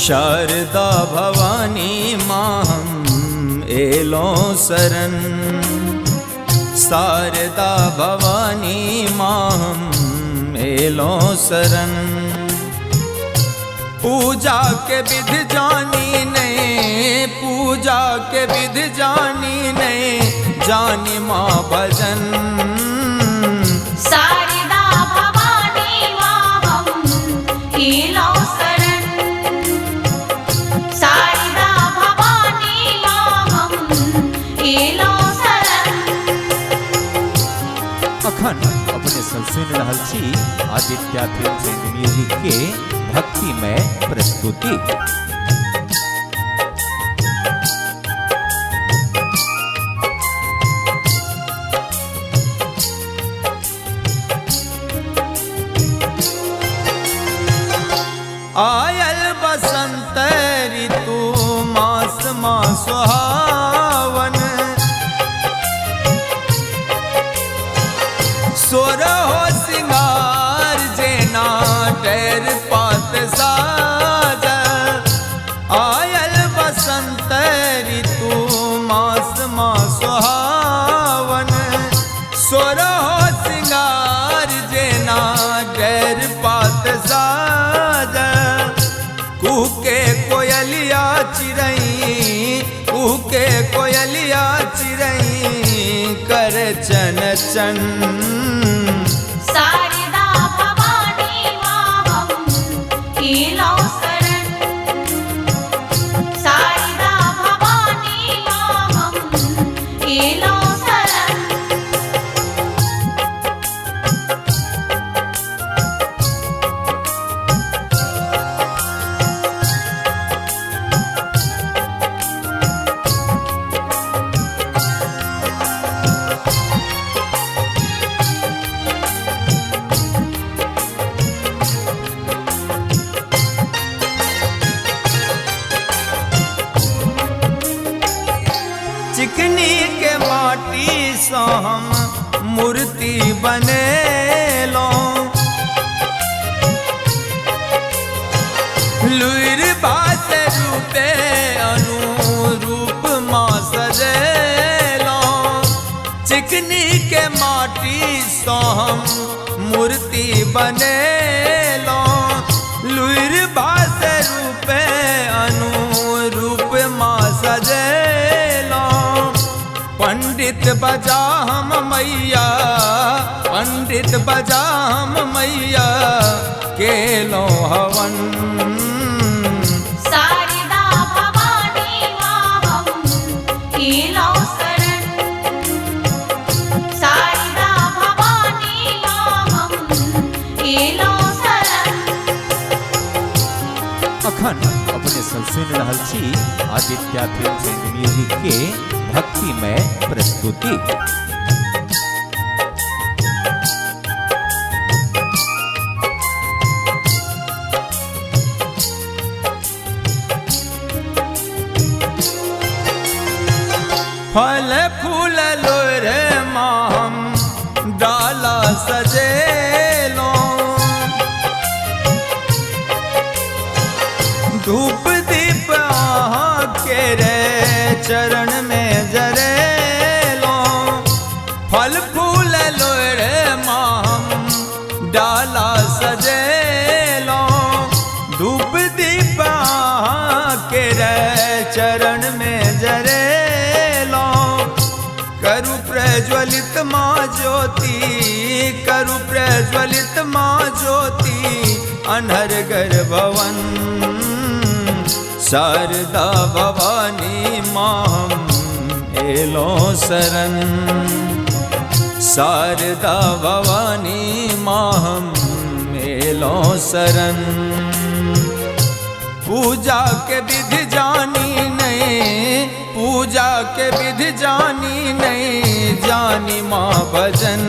शारदा भवानी माँ हम एलो शरण। शारदा भवानी माँ हम एलो शरण। पूजा के विध जानी नहीं, पूजा के विध जानी नहीं, जानी माँ भजन। शारदा भवानी माँ हम एलो शरण। शारदा भवानी माँ हम एलो शरण। अखन अपने सब सुन रहल छी आदित्य फिल्म्स एंड म्यूजिक के भक्तिमय प्रस्तुति। आयल बसंत ऋतु मास माँ सुहावन। सोरहो सिंगार जेना ढेर पात साज। आयल बसंत ऋतु मास माँ सुहावन। सोरहो सिंगार जेना ढेर पात साज। कुके कोयलिया चिरई, कुके कोयलिया चिरई, कर चन चन। शारदा भवानी माँ हम एलो शरण। शारदा भवानी माँ हम एलो शरण। चिकनी के माटी से हम मूर्ति बनेलो। लुइर बात रूपे अनुरूप माँ सजेलो। चिकनी के माटी से हम मूर्ति बनेलो। लुइर बात रूपे अनुरूप माँ सजेलो। पंडित बजा हम मैया, पंडित बजा हम मैया, केलो हवन। शारदा भवानी माँ हम एलो शरण। शारदा भवानी माँ हम एलो शरण। अखन अपने सब सुन रहल छी आदित्य फिल्म्स एंड म्यूजिक के भक्तिमय प्रस्तुति। फल फूल लोरे माँ हम डाला सजेलो। धूप दीप आहाँ के रे चरण में जरेलो। फल फूल लोरे माँ हम डाला सजेलो। धूप दीप आहाँ के रे चरण में जरेलो। करु प्रज्वलित माँ ज्योति, करु प्रज्वलित माँ ज्योति, अनहर गर भवन। शारदा भवानी माँ हम एलो शरण। शारदा भवानी माँ हम एलो शरण। पूजा के विध जानी नहीं, पूजा के विध जानी नहीं, जानी माँ भजन।